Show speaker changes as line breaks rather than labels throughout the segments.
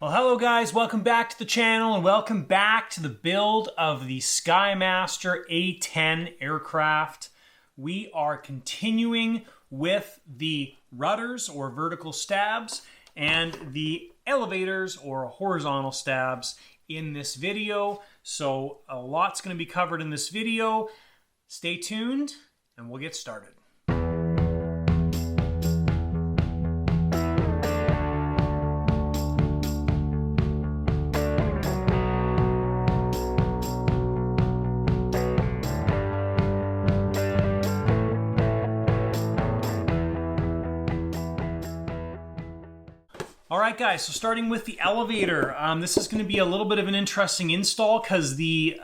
Well, hello guys, welcome back to the channel and welcome back to the build of the Skymaster A10 aircraft. We are continuing with the rudders or vertical stabs and the elevators or horizontal stabs in this video. So a lot's going to be covered in this video. Stay tuned and we'll get started. Alright guys, so starting with the elevator, this is going to be a little bit of an interesting install because the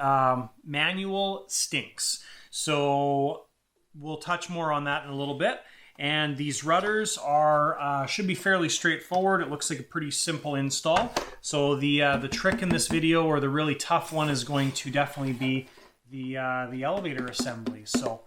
manual stinks. So we'll touch more on that in a little bit. And these rudders are should be fairly straightforward. It looks like a pretty simple install. So the trick in this video, or the really tough one, is going to definitely be the elevator assembly. So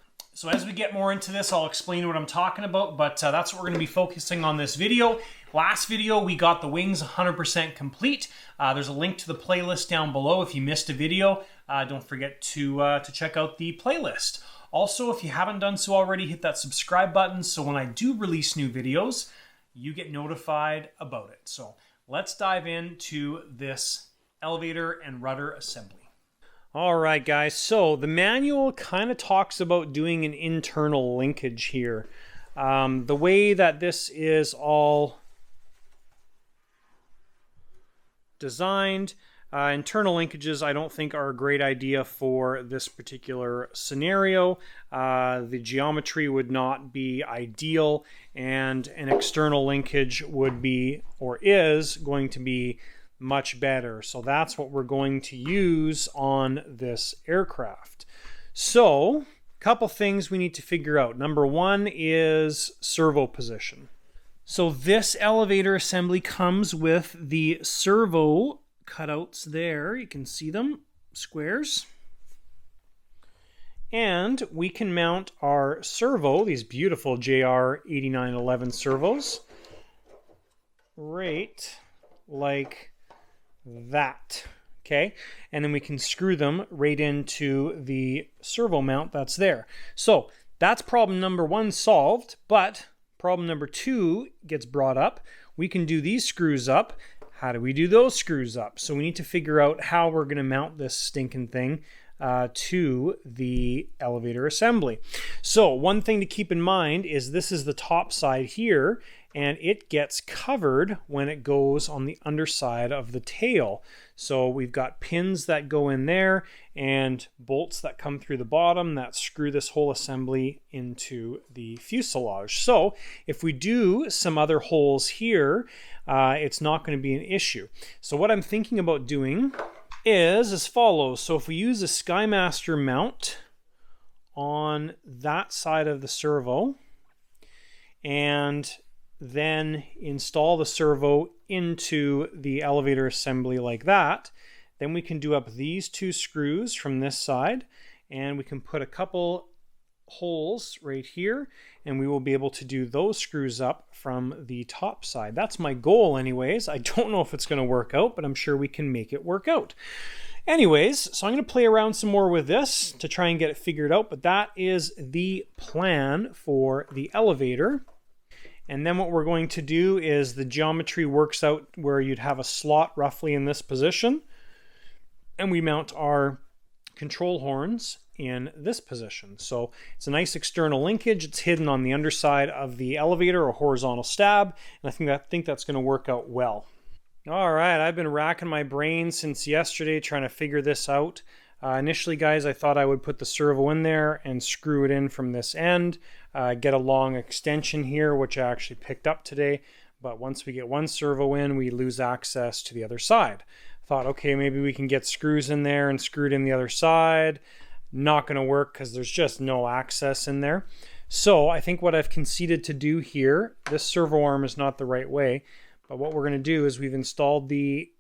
as we get more into this, I'll explain what I'm talking about, but that's what we're going to be focusing on this video. Last video, we got the wings 100% complete. There's a link to the playlist down below if you missed a video. Don't forget to check out the playlist. Also, if you haven't done so already, hit that subscribe button so when I do release new videos, you get notified about it. So let's dive into this elevator and rudder assembly. Alright guys, so the manual kind of talks about doing an internal linkage here. The way that this is all designed, internal linkages I don't think are a great idea for this particular scenario. The geometry would not be ideal, and an external linkage would be, or is going to be, much better. So that's what we're going to use on this aircraft. So, a couple things we need to figure out. Number one is servo position. So this elevator assembly comes with the servo cutouts there. You can see them, squares. And we can mount our servo, these beautiful JR8911 servos, right like that. Okay, and then we can screw them right into the servo mount that's there. So that's problem number one solved, but problem number two gets brought up. We can do these screws up. How do we do those screws up? So we need to figure out how we're going to mount this stinking thing to the elevator assembly. So one thing to keep in mind is this is the top side here, and it gets covered when it goes on the underside of the tail. So we've got pins that go in there and bolts that come through the bottom that screw this whole assembly into the fuselage. So if we do some other holes here, it's not going to be an issue. So what I'm thinking about doing is as follows. So if we use a Skymaster mount on that side of the servo and then install the servo into the elevator assembly like that, then we can do up these two screws from this side, and we can put a couple holes right here, and we will be able to do those screws up from the top side. That's my goal anyways. I don't know if it's going to work out, but I'm sure we can make it work out. Anyways, so I'm going to play around some more with this to try and get it figured out, but that is the plan for the elevator. And then what we're going to do is the geometry works out where you'd have a slot roughly in this position, and we mount our control horns in this position. So it's a nice external linkage. It's hidden on the underside of the elevator or horizontal stab, and I think that's going to work out well. All right, I've been racking my brain since yesterday trying to figure this out. Initially, guys, I thought I would put the servo in there and screw it in from this end, get a long extension here, which I actually picked up today. But once we get one servo in, we lose access to the other side. Thought, okay, maybe we can get screws in there and screw it in the other side. Not going to work because there's just no access in there. So I think what I've conceded to do here, this servo arm is not the right way, but what we're going to do is we've installed the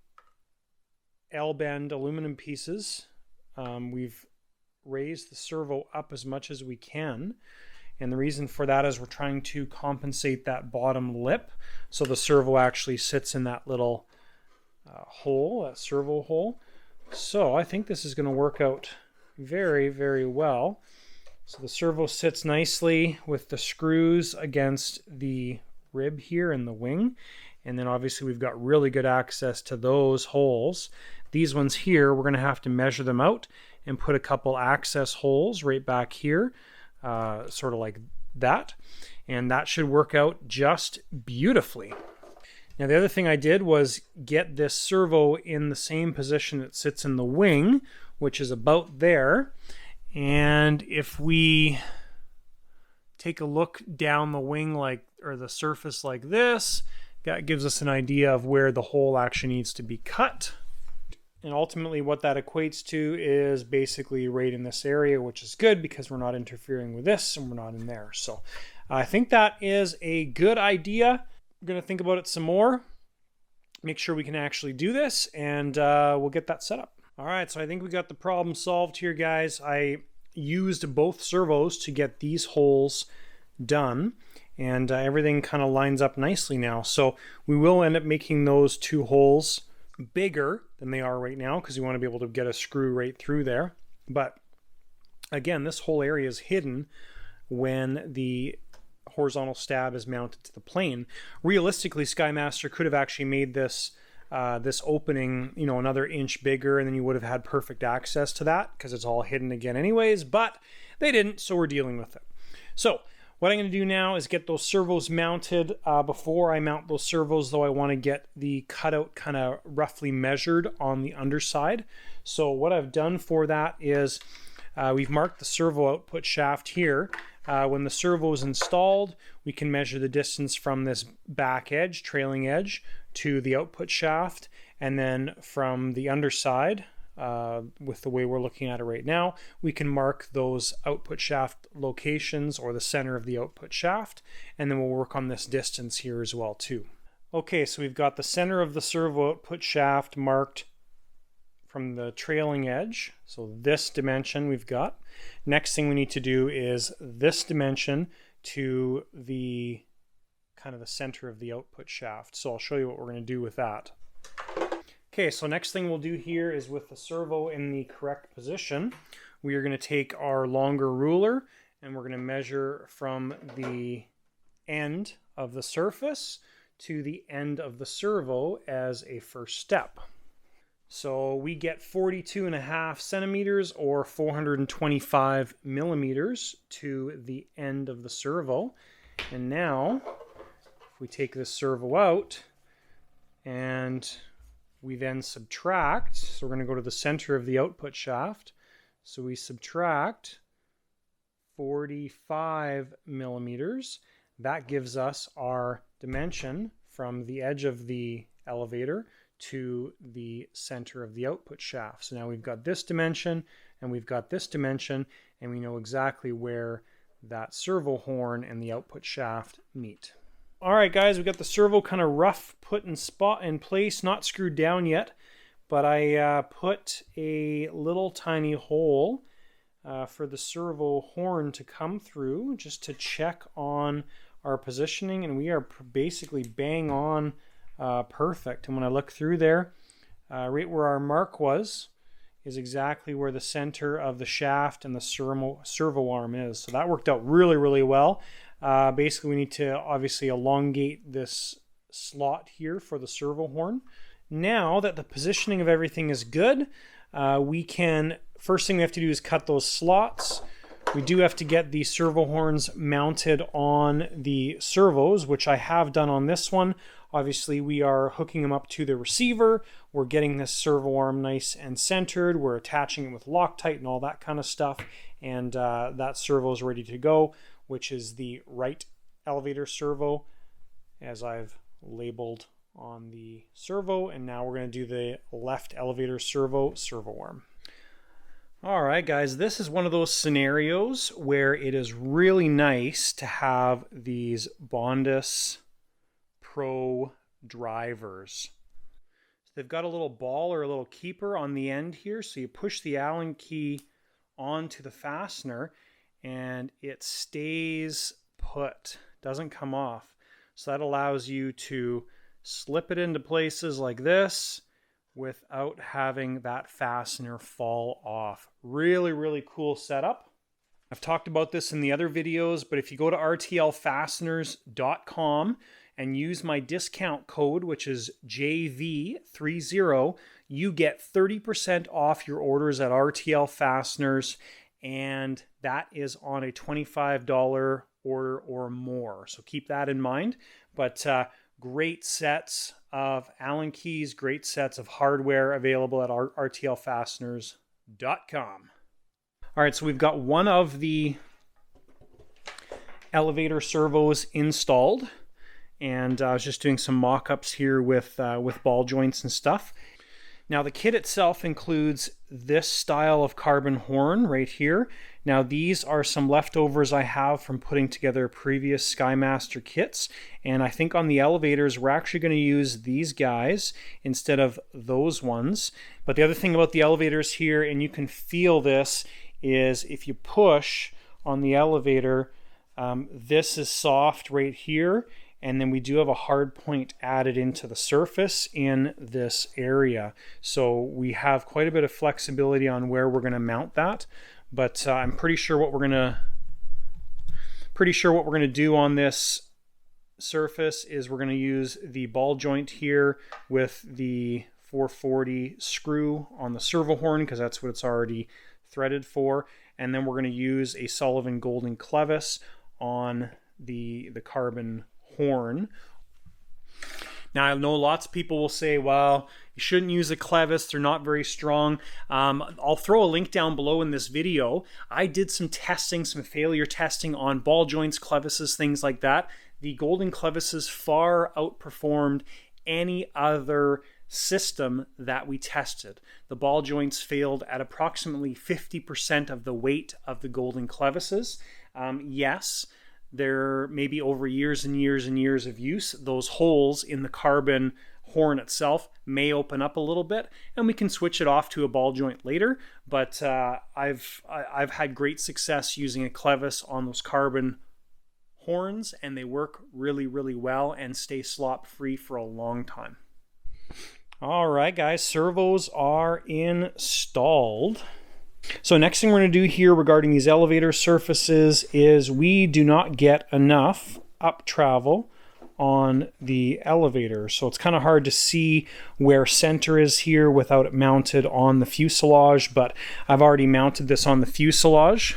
L-bend aluminum pieces. We've raised the servo up as much as we can, and the reason for that is we're trying to compensate that bottom lip so the servo actually sits in that little hole, that servo hole. So I think this is going to work out very, very well. So the servo sits nicely with the screws against the rib here in the wing. And then obviously we've got really good access to those holes. These ones here, we're going to have to measure them out and put a couple access holes right back here, sort of like that. And that should work out just beautifully. Now the other thing I did was get this servo in the same position it sits in the wing, which is about there. And if we take a look down the wing or the surface like this, that gives us an idea of where the hole actually needs to be cut. And ultimately what that equates to is basically right in this area, which is good because we're not interfering with this and we're not in there. So I think that is a good idea. I'm going to think about it some more, make sure we can actually do this, and we'll get that set up. All right, so I think we got the problem solved here, guys. I used both servos to get these holes done, and everything kind of lines up nicely now. So we will end up making those two holes bigger than they are right now because we want to be able to get a screw right through there. But again, this whole area is hidden when the horizontal stab is mounted to the plane. Realistically, Skymaster could have actually made this this opening, you know, another inch bigger, and then you would have had perfect access to that because it's all hidden again anyways, but they didn't, so we're dealing with it. So what I'm going to do now is get those servos mounted. Before I mount those servos, though, I want to get the cutout kind of roughly measured on the underside. So what I've done for that is we've marked the servo output shaft here. When the servo is installed, we can measure the distance from this back edge, trailing edge, to the output shaft, and then from the underside, with the way we're looking at it right now, we can mark those output shaft locations or the center of the output shaft, and then we'll work on this distance here as well too. Okay, so we've got the center of the servo output shaft marked from the trailing edge, so this dimension we've got. Next thing we need to do is this dimension to the kind of the center of the output shaft. So I'll show you what we're going to do with that. Okay, so next thing we'll do here is with the servo in the correct position, we are going to take our longer ruler and we're going to measure from the end of the surface to the end of the servo as a first step. So we get 42.5 centimeters or 425 millimeters to the end of the servo. And now, if we take this servo out and we then subtract, so we're going to go to the center of the output shaft. So we subtract 45 millimeters. That gives us our dimension from the edge of the elevator to the center of the output shaft. So now we've got this dimension and we've got this dimension, and we know exactly where that servo horn and the output shaft meet. All right, guys, we got the servo kind of rough put in place, not screwed down yet, but I put a little tiny hole for the servo horn to come through just to check on our positioning, and we are basically bang on perfect. And when I look through there, right where our mark was is exactly where the center of the shaft and the servo arm is. So that worked out really, really well. Basically, we need to obviously elongate this slot here for the servo horn. Now that the positioning of everything is good, first thing we have to do is cut those slots. We do have to get the servo horns mounted on the servos, which I have done on this one. Obviously, we are hooking them up to the receiver. We're getting this servo arm nice and centered. We're attaching it with Loctite and all that kind of stuff. And that servo is ready to go, which is the right elevator servo, as I've labeled on the servo. And now we're going to do the left elevator servo arm. All right, guys, this is one of those scenarios where it is really nice to have these Bondus Pro drivers. So they've got a little ball or a little keeper on the end here. So you push the Allen key onto the fastener and it stays put, doesn't come off. So that allows you to slip it into places like this, without having that fastener fall off. Really, really cool setup. I've talked about this in the other videos, but if you go to rtlfasteners.com and use my discount code, which is JV30, you get 30% off your orders at RTL Fasteners, and that is on a $25 order or more. So keep that in mind. But great sets of Allen keys, great sets of hardware available at rtlfasteners.com. All right, so we've got one of the elevator servos installed, and I was just doing some mock-ups here with ball joints and stuff. Now the kit itself includes this style of carbon horn right here. Now these are some leftovers I have from putting together previous Skymaster kits, and I think on the elevators we're actually going to use these guys instead of those ones. But the other thing about the elevators here, and you can feel this, is if you push on the elevator, this is soft right here, and then we do have a hard point added into the surface in this area. So we have quite a bit of flexibility on where we're going to mount that, but I'm pretty sure what we're going to do on this surface is we're going to use the ball joint here with the 440 screw on the servo horn, because that's what it's already threaded for, and then we're going to use a Sullivan Golden Clevis on the carbon horn. Now I know lots of people will say, well, you shouldn't use a Clevis, they're not very strong. I'll throw a link down below in this video. I did some testing, some failure testing on ball joints, Clevises, things like that. The Golden Clevises far outperformed any other system that we tested. The ball joints failed at approximately 50% of the weight of the Golden Clevises. Yes, there maybe over years and years and years of use, those holes in the carbon horn itself may open up a little bit, and we can switch it off to a ball joint later. But I've had great success using a Clevis on those carbon horns, and they work really, really well and stay slop free for a long time. All right, guys, servos are installed. So next thing we're going to do here regarding these elevator surfaces is we do not get enough up travel on the elevator. So it's kind of hard to see where center is here without it mounted on the fuselage, but I've already mounted this on the fuselage.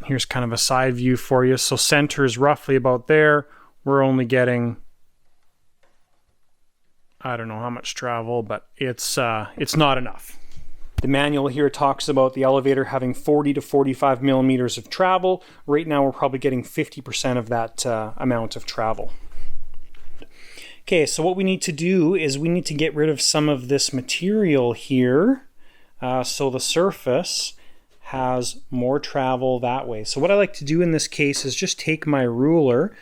Here's kind of a side view for you. So center is roughly about there. We're only getting, I don't know how much travel, but it's not enough. The manual here talks about the elevator having 40 to 45 millimeters of travel. Right now we're probably getting 50% of that amount of travel. Okay, so what we need to do is we need to get rid of some of this material here so the surface has more travel that way. So what I like to do in this case is just take my ruler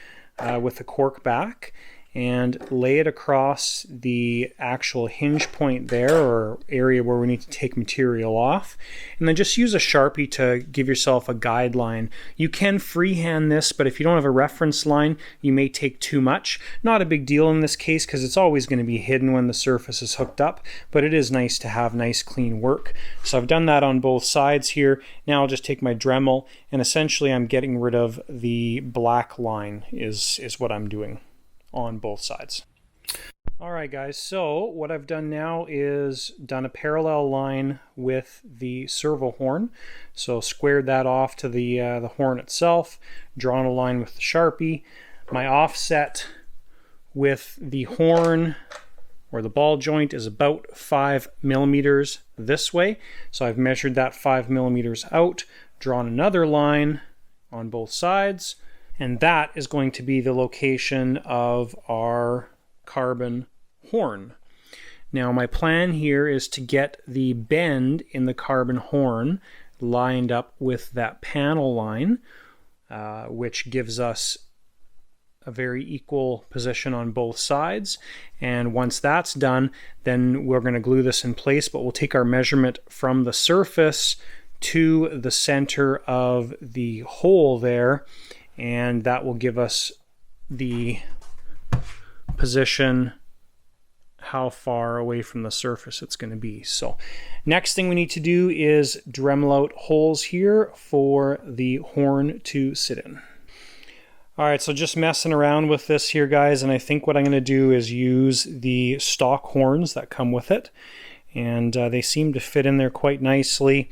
with the cork back and lay it across the actual hinge point there, or area where we need to take material off, and then just use a Sharpie to give yourself a guideline. You can freehand this, but if you don't have a reference line, you may take too much. Not a big deal in this case because it's always going to be hidden when the surface is hooked up, but it is nice to have nice clean work. So I've done that on both sides here. Now I'll just take my Dremel, and essentially I'm getting rid of the black line is what I'm doing on both sides. All right, guys, so what I've done now is done a parallel line with the servo horn. So squared that off to the horn itself, drawn a line with the Sharpie. My offset with the horn or the ball joint is about 5 millimeters this way. So I've measured that 5 millimeters out, drawn another line on both sides, and that is going to be the location of our carbon horn. Now my plan here is to get the bend in the carbon horn lined up with that panel line, which gives us a very equal position on both sides. And once that's done, then we're going to glue this in place, but we'll take our measurement from the surface to the center of the hole there, and that will give us the position how far away from the surface it's going to be. So next thing we need to do is Dremel out holes here for the horn to sit in. All right, so just messing around with this here, guys, and I think what I'm going to do is use the stock horns that come with it, and they seem to fit in there quite nicely,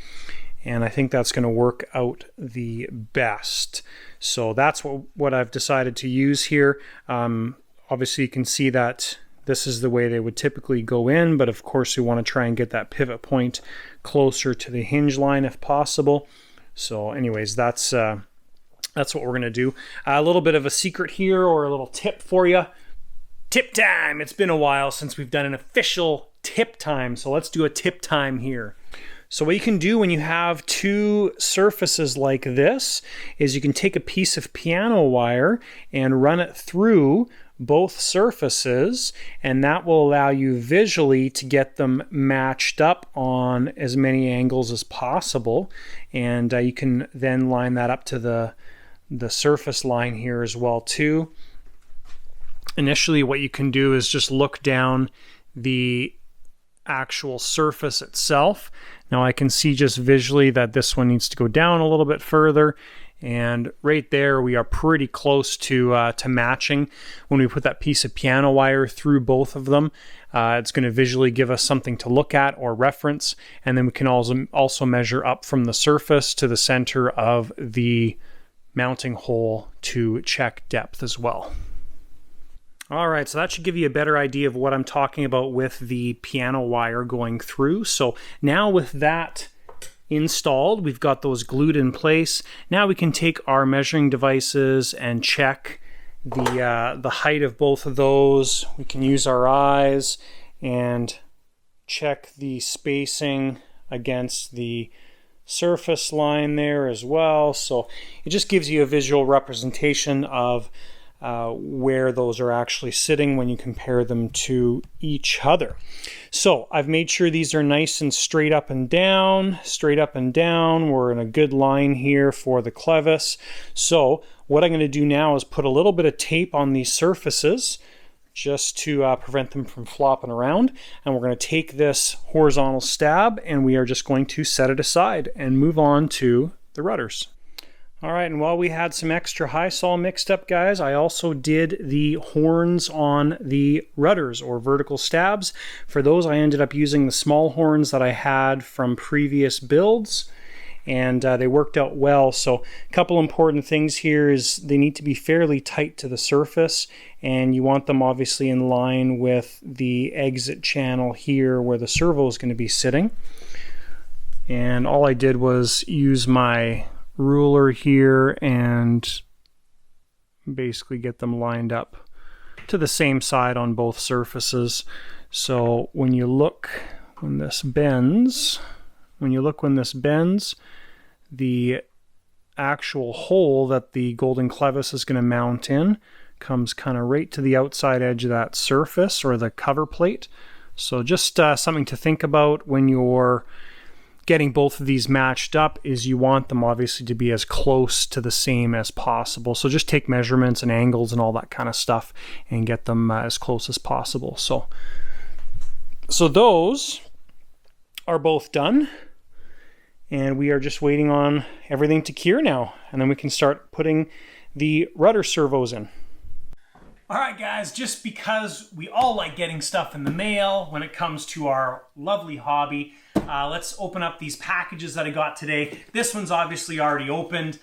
and I think that's going to work out the best. So that's what I've decided to use here. Obviously, you can see that this is the way they would typically go in, but of course we want to try and get that pivot point closer to the hinge line if possible. So anyways, that's what we're going to do. A little bit of a secret here, or a little tip for you. Tip time! It's been a while since we've done an official tip time, so let's do a tip time here. So what you can do when you have two surfaces like this is you can take a piece of piano wire and run it through both surfaces, and that will allow you visually to get them matched up on as many angles as possible, and you can then line that up to the surface line here as well too. Initially what you can do is just look down the actual surface itself. Now I can see just visually that this one needs to go down a little bit further, and right there we are pretty close to matching. When we put that piece of piano wire through both of them, it's going to visually give us something to look at or reference, and then we can also measure up from the surface to the center of the mounting hole to check depth as well. All right, so that should give you a better idea of what I'm talking about with the piano wire going through. So now with that installed, we've got those glued in place. Now we can take our measuring devices and check the height of both of those. We can use our eyes and check the spacing against the surface line there as well. So it just gives you a visual representation of where those are actually sitting when you compare them to each other. So I've made sure these are nice and straight up and down, We're in a good line here for the Clevis. So what I'm going to do now is put a little bit of tape on these surfaces just to prevent them from flopping around. And we're going to take this horizontal stab and we are just going to set it aside and move on to the rudders. All right, and while we had some extra high sol mixed up, guys, I also did the horns on the rudders, or vertical stabs. For those, I ended up using the small horns that I had from previous builds, and they worked out well. So a couple important things here is they need to be fairly tight to the surface, and you want them obviously in line with the exit channel here where the servo is going to be sitting. And all I did was use my ruler here and basically get them lined up to the same side on both surfaces. So when this bends, the actual hole that the golden clevis is going to mount in comes kind of right to the outside edge of that surface or the cover plate. So just something to think about when you're getting both of these matched up is you want them obviously to be as close to the same as possible. So just take measurements and angles and all that kind of stuff and get them as close as possible. So those are both done, and we are just waiting on everything to cure now, and then we can start putting the rudder servos in. All right, guys, just because we all like getting stuff in the mail when it comes to our lovely hobby, let's open up these packages that I got today. This one's obviously already opened.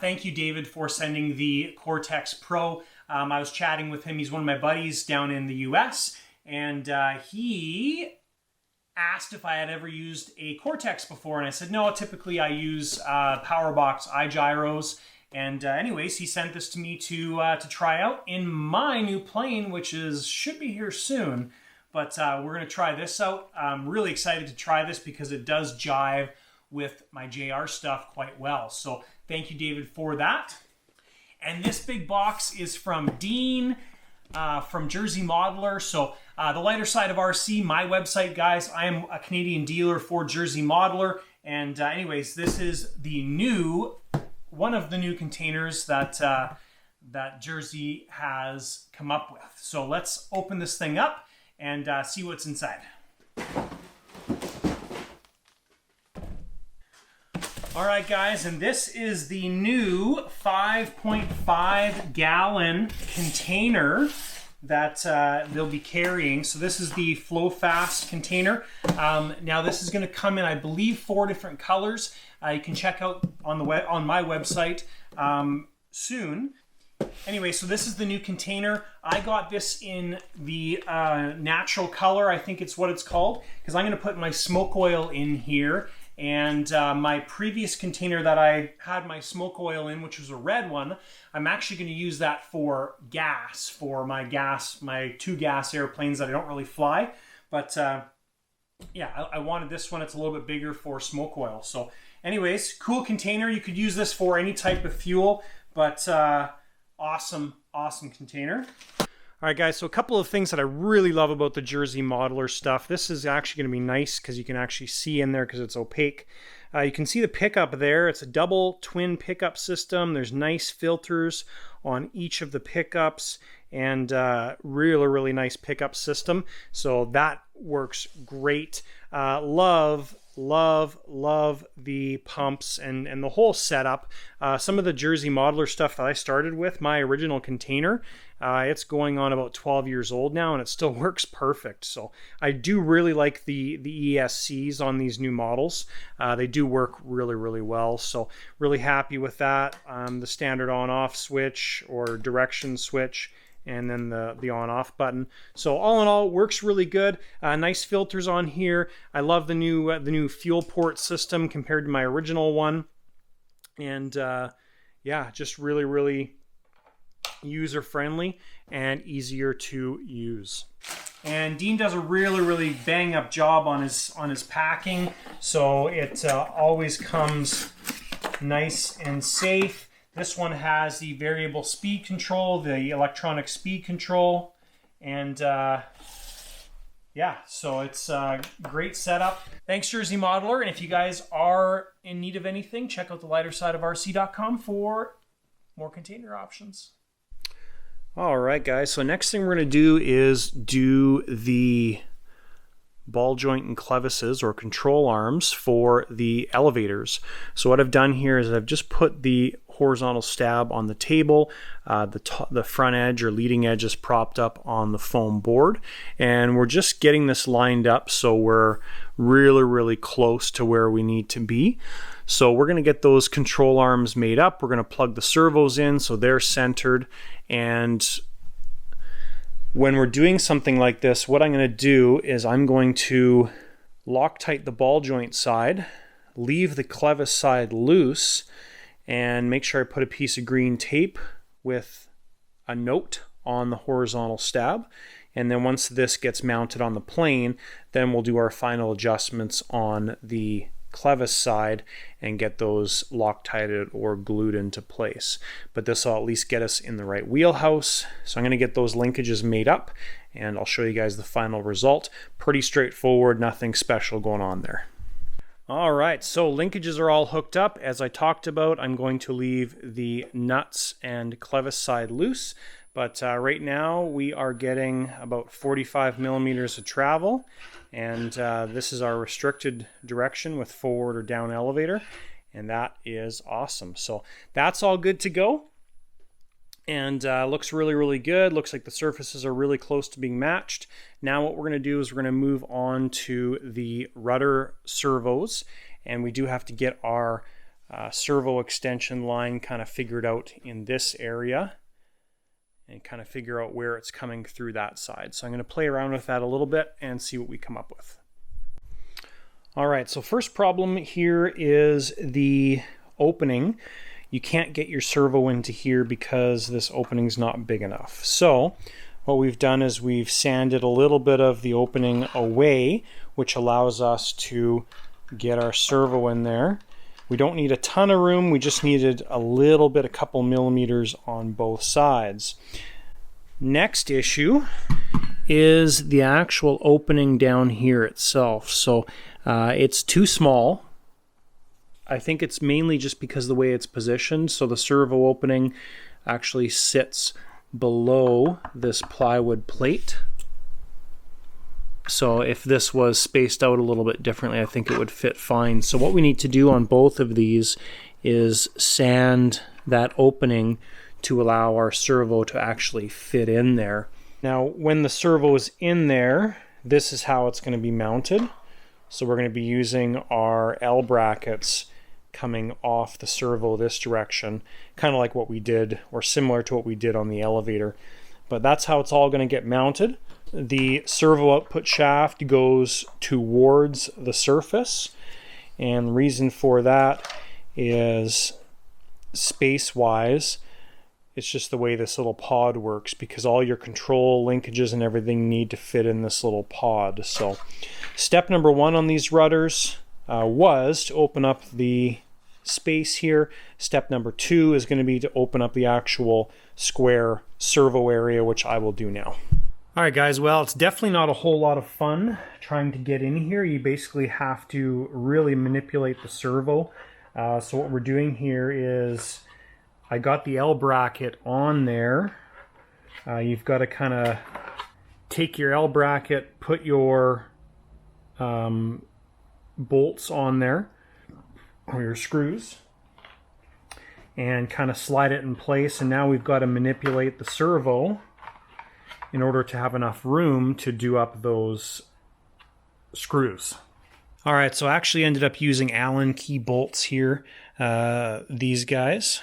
Thank you, David, for sending the Cortex Pro. I was chatting with him. He's one of my buddies down in the US, and he asked if I had ever used a Cortex before, and I said, no, typically I use Box IGYROs. And anyways, he sent this to me to try out in my new plane, which should be here soon. But we're going to try this out. I'm really excited to try this because it does jive with my JR stuff quite well. So thank you, David, for that. And this big box is from Dean from Jersey Modeler. So the lighter side of RC, my website, guys. I am a Canadian dealer for Jersey Modeler. And anyways, this is one of the new containers that Jersey has come up with. So let's open this thing up and see what's inside. All right, guys, and this is the new 5.5 gallon container that they'll be carrying. So this is the Flow Fast container. Now this is going to come in, I believe, 4 different colors. You can check out on my website soon. Anyway, so this is the new container. I got this in the natural color, I think it's what it's called, because I'm going to put my smoke oil in here. And my previous container that I had my smoke oil in, which was a red one, I'm actually going to use that for gas, for my 2 gas airplanes that I don't really fly. But yeah, I wanted this one. It's a little bit bigger for smoke oil. So anyways, cool container. You could use this for any type of fuel, but awesome container. All right, guys, so a couple of things that I really love about the Jersey Modeler stuff. This is actually going to be nice because you can actually see in there because it's opaque. You can see the pickup there. It's a double twin pickup system. There's nice filters on each of the pickups and really nice pickup system. So that works great. Love the pumps and the whole setup. Some of the Jersey Modeler stuff that I started with, my original container, it's going on about 12 years old now and it still works perfect. So I do really like the ESCs on these new models. They do work really well. So really happy with that. The standard on-off switch or direction switch, and then the on-off button. So all in all, it works really good. Nice filters on here. I love the new fuel port system compared to my original one. And yeah, just really user-friendly and easier to use. And Dean does a really bang up job on his packing. So it always comes nice and safe. This one has the variable speed control, the electronic speed control, and yeah, so it's a great setup. Thanks, Jersey Modeler, and if you guys are in need of anything, check out the lightersideofrc.com for more container options. All right, guys, so next thing we're going to do is do the ball joint and clevises or control arms for the elevators. So what I've done here is I've just put the horizontal stab on the table. The front edge or leading edge is propped up on the foam board, and we're just getting this lined up so we're really close to where we need to be. So we're going to get those control arms made up. We're going to plug the servos in so they're centered, and when we're doing something like this, what I'm going to do is I'm going to Loctite the ball joint side, leave the clevis side loose, and make sure I put a piece of green tape with a note on the horizontal stab. And then once this gets mounted on the plane, then we'll do our final adjustments on the clevis side and get those Loctited or glued into place. But this will at least get us in the right wheelhouse. So I'm going to get those linkages made up and I'll show you guys the final result. Pretty straightforward, nothing special going on there. All right, so linkages are all hooked up. As I talked about, I'm going to leave the nuts and clevis side loose, but right now we are getting about 45 millimeters of travel, and this is our restricted direction with forward or down elevator, and that is awesome. So that's all good to go, and looks really good. Looks like the surfaces are really close to being matched. Now what we're going to do is we're going to move on to the rudder servos, and we do have to get our servo extension line kind of figured out in this area and kind of figure out where it's coming through that side. So I'm going to play around with that a little bit and see what we come up with. All right, so first problem here is the opening. You can't get your servo into here because this opening's not big enough. So what we've done is we've sanded a little bit of the opening away, which allows us to get our servo in there. We don't need a ton of room, we just needed a little bit, a couple millimeters on both sides. Next issue is the actual opening down here itself. So it's too small. I think it's mainly just because of the way it's positioned. So the servo opening actually sits below this plywood plate. So if this was spaced out a little bit differently, I think it would fit fine. So what we need to do on both of these is sand that opening to allow our servo to actually fit in there. Now, when the servo is in there, this is how it's going to be mounted. So we're going to be using our L brackets coming off the servo this direction, kind of like what we did, or similar to what we did on the elevator. But that's how it's all going to get mounted. The servo output shaft goes towards the surface, and the reason for that is space-wise, it's just the way this little pod works, because all your control linkages and everything need to fit in this little pod. So step number one on these rudders was to open up the space here. Step number two is going to be to open up the actual square servo area, which I will do now. All right, guys, well, it's definitely not a whole lot of fun trying to get in here. You basically have to really manipulate the servo. So what we're doing here is I got the L bracket on there. You've got to kind of take your L bracket, put your bolts on there, or your screws, and kind of slide it in place. And now we've got to manipulate the servo in order to have enough room to do up those screws. All right, so I actually ended up using Allen key bolts here, these guys.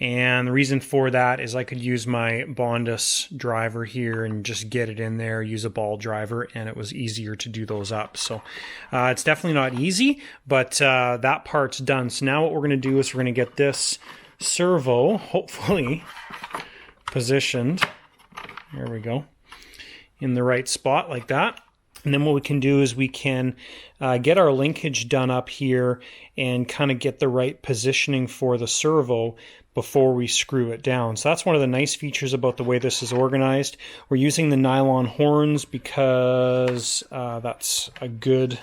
And the reason for that is I could use my Bondus driver here and just get it in there, use a ball driver, and it was easier to do those up. So it's definitely not easy, but that part's done. So now what we're going to do is we're going to get this servo, hopefully, positioned. There we go. In the right spot like that. And then what we can do is we can get our linkage done up here and kind of get the right positioning for the servo before we screw it down. So that's one of the nice features about the way this is organized. We're using the nylon horns because that's a good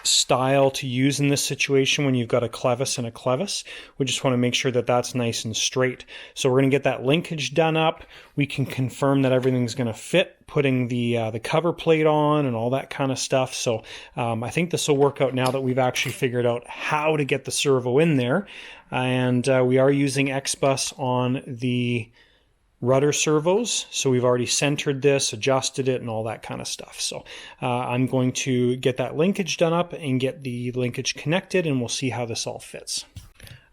style to use in this situation when you've got a clevis and a clevis. We just want to make sure that that's nice and straight. So we're going to get that linkage done up. We can confirm that everything's going to fit, putting the cover plate on and all that kind of stuff. So I think this will work out now that we've actually figured out how to get the servo in there. And we are using X-Bus on the rudder servos, so we've already centered this, adjusted it, and all that kind of stuff. So I'm going to get that linkage done up and get the linkage connected, and we'll see how this all fits.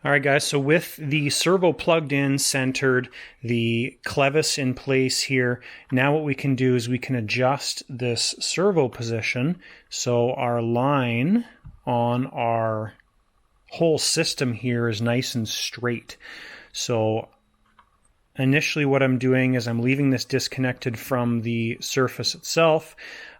All right, guys, so with the servo plugged in, centered, the clevis in place here, now what we can do is we can adjust this servo position so our line on our whole system here is nice and straight. So initially what I'm doing is I'm leaving this disconnected from the surface itself.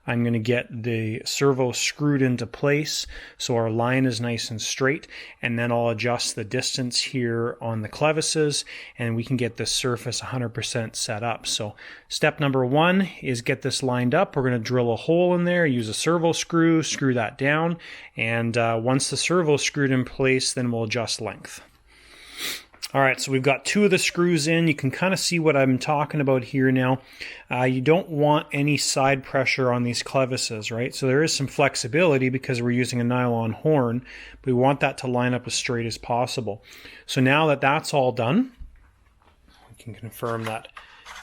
I'm going to get the servo screwed into place so our line is nice and straight, and then I'll adjust the distance here on the clevises and we can get this surface 100% set up. So step number one is get this lined up. We're going to drill a hole in there, use a servo screw, screw that down, and once the servo is screwed in place, then we'll adjust length. All right, so we've got two of the screws in. You can kind of see what I'm talking about here now. You don't want any side pressure on these clevises, right? So there is some flexibility because we're using a nylon horn, but we want that to line up as straight as possible. So now that that's all done, we can confirm that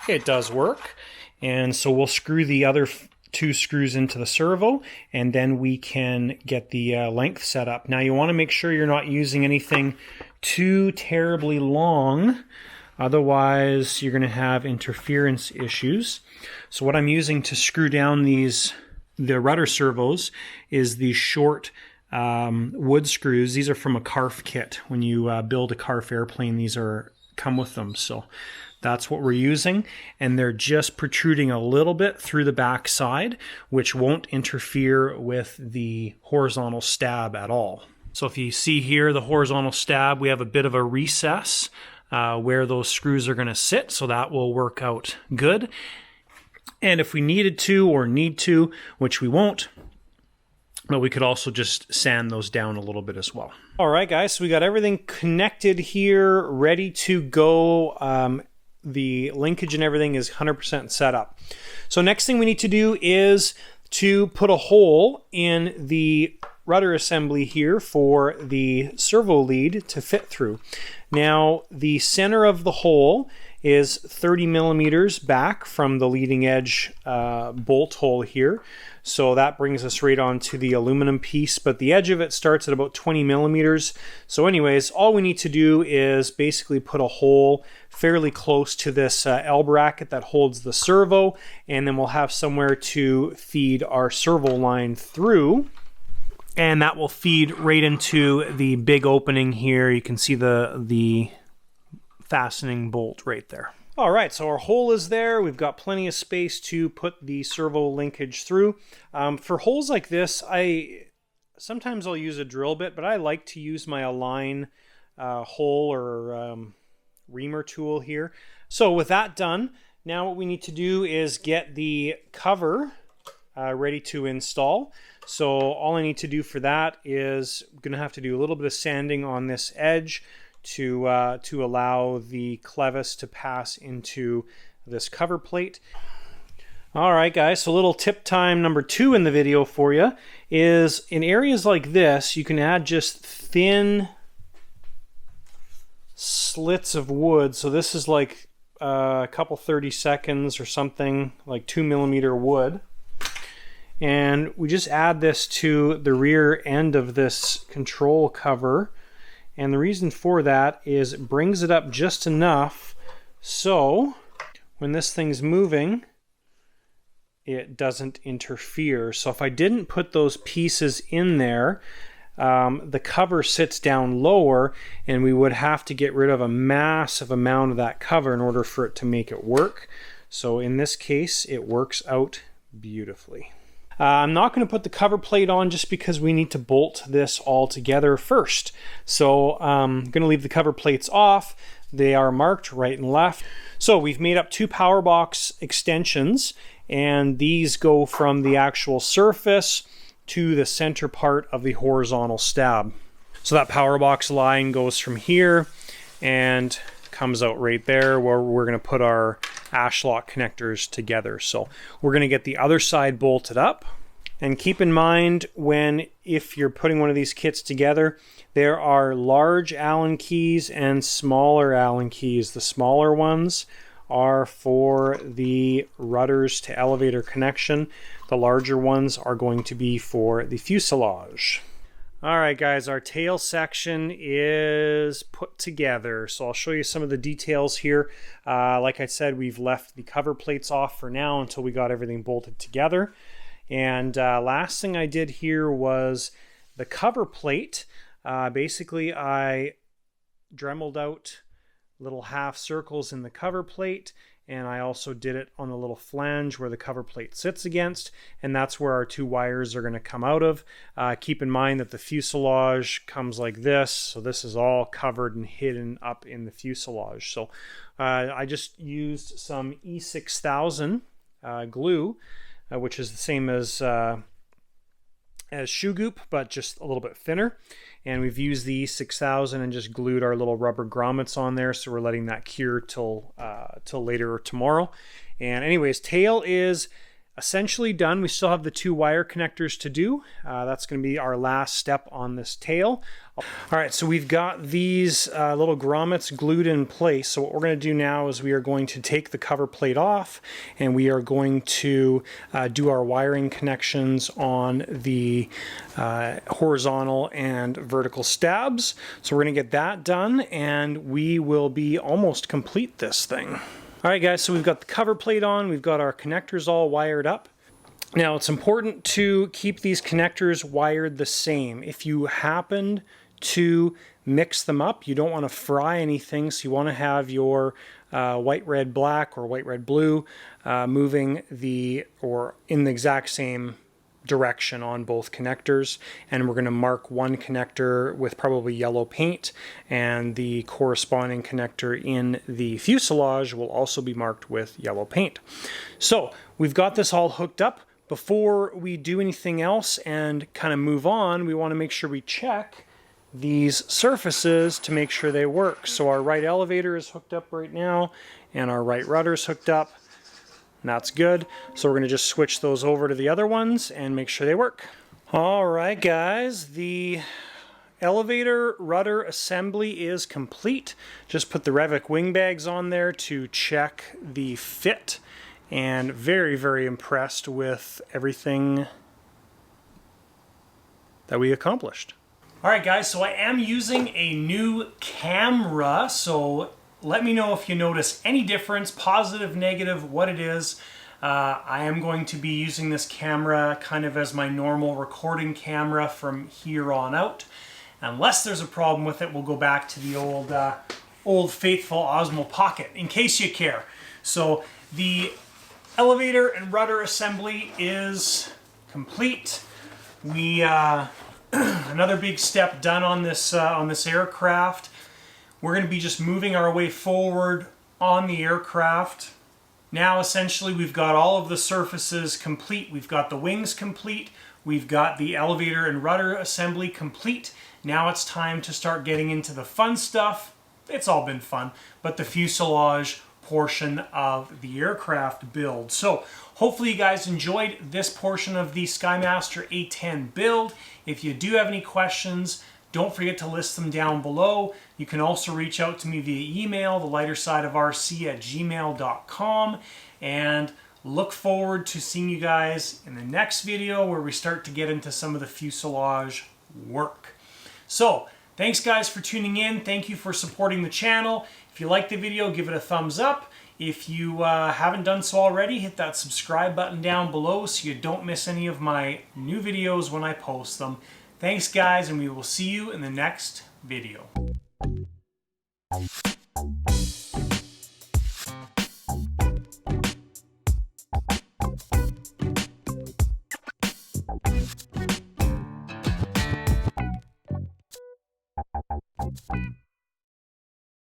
it does work. And so we'll screw the other two screws into the servo, and then we can get the length set up. Now you want to make sure you're not using anything too terribly long, otherwise you're going to have interference issues. So what I'm using to screw down the rudder servos is these short wood screws. These are from a CARF kit. When you build a CARF airplane, these come with them. So that's what we're using, and they're just protruding a little bit through the back side, which won't interfere with the horizontal stab at all. So if you see here, the horizontal stab, we have a bit of a recess where those screws are going to sit, so that will work out good. And if we needed to or need to, which we won't, but we could also just sand those down a little bit as well. All right, guys, so we got everything connected here, ready to go. the linkage and everything is 100% set up. So next thing we need to do is to put a hole in the rudder assembly here for the servo lead to fit through. Now the center of the hole is 30 millimeters back from the leading edge bolt hole here. So that brings us right onto the aluminum piece, but the edge of it starts at about 20 millimeters. So anyways, all we need to do is basically put a hole fairly close to this L bracket that holds the servo, and then we'll have somewhere to feed our servo line through. And that will feed right into the big opening here. You can see the fastening bolt right there. All right, so our hole is there. We've got plenty of space to put the servo linkage through. For holes like this, sometimes I'll use a drill bit, but I like to use my align hole or reamer tool here. So with that done, now what we need to do is get the cover ready to install. So all I need to do for that is I'm going to have to do a little bit of sanding on this edge to allow the clevis to pass into this cover plate. All right, guys, so little tip time number 2 in the video for you is in areas like this, you can add just thin slits of wood. So this is like a couple 30 seconds or something, like 2 millimeter wood. And we just add this to the rear end of this control cover. And the reason for that is it brings it up just enough so when this thing's moving, it doesn't interfere. So if I didn't put those pieces in there, the cover sits down lower and we would have to get rid of a massive amount of that cover in order for it to make it work. So in this case, it works out beautifully. I'm not going to put the cover plate on just because we need to bolt this all together first. So I'm going to leave the cover plates off. They are marked right and left. So we've made up 2 power box extensions, and these go from the actual surface to the center part of the horizontal stab. So that power box line goes from here and comes out right there where we're going to put our ashlock connectors together. So we're going to get the other side bolted up. And keep in mind if you're putting one of these kits together, there are large Allen keys and smaller Allen keys. The smaller ones are for the rudders to elevator connection. The larger ones are going to be for the fuselage. All right, guys, our tail section is put together. So I'll show you some of the details here. Like I said, we've left the cover plates off for now until we got everything bolted together. And last thing I did here was the cover plate. Basically, I dremeled out little half circles in the cover plate, and I also did it on the little flange where the cover plate sits against, and that's where our 2 wires are going to come out of. Keep in mind that the fuselage comes like this, so this is all covered and hidden up in the fuselage. So I just used some E6000 glue, which is the same as shoe goop, but just a little bit thinner. And we've used the E6000 and just glued our little rubber grommets on there, so we're letting that cure till later or tomorrow. And anyways, tail is essentially done. We still have the 2 wire connectors to do. That's going to be our last step on this tail. All right, so we've got these little grommets glued in place. So what we're going to do now is we are going to take the cover plate off, and we are going to do our wiring connections on the horizontal and vertical stabs. So we're going to get that done, and we will be almost complete this thing. All right, guys, so we've got the cover plate on. We've got our connectors all wired up. Now, it's important to keep these connectors wired the same. If you happen to mix them up, you don't want to fry anything, so you want to have your white, red, black or white, red, blue moving in the exact same direction on both connectors. And we're going to mark one connector with probably yellow paint, and the corresponding connector in the fuselage will also be marked with yellow paint. So we've got this all hooked up. Before we do anything else and kind of move on, we want to make sure we check these surfaces to make sure they work. So our right elevator is hooked up right now, and our right rudder's hooked up. And that's good. So we're going to just switch those over to the other ones and make sure they work. All right, guys, the elevator rudder assembly is complete. Just put the Revic wing bags on there to check the fit, and very, very impressed with everything that we accomplished. All right, guys, so I am using a new camera, so let me know if you notice any difference, positive, negative, what it is. I am going to be using this camera kind of as my normal recording camera from here on out. Unless there's a problem with it, we'll go back to the old faithful Osmo Pocket, in case you care. So the elevator and rudder assembly is complete. We another big step done on this aircraft. We're going to be just moving our way forward on the aircraft. Now essentially we've got all of the surfaces complete. We've got the wings complete. We've got the elevator and rudder assembly complete. Now it's time to start getting into the fun stuff. It's all been fun, but the fuselage portion of the aircraft build. So hopefully you guys enjoyed this portion of the Skymaster A10 build. If you do have any questions, don't forget to list them down below. You can also reach out to me via email, thelightersideofrc@gmail.com, and look forward to seeing you guys in the next video where we start to get into some of the fuselage work. So, thanks guys for tuning in. Thank you for supporting the channel. If you liked the video, give it a thumbs up. If you haven't done so already, hit that subscribe button down below so you don't miss any of my new videos when I post them. Thanks guys, and we will see you in the next video.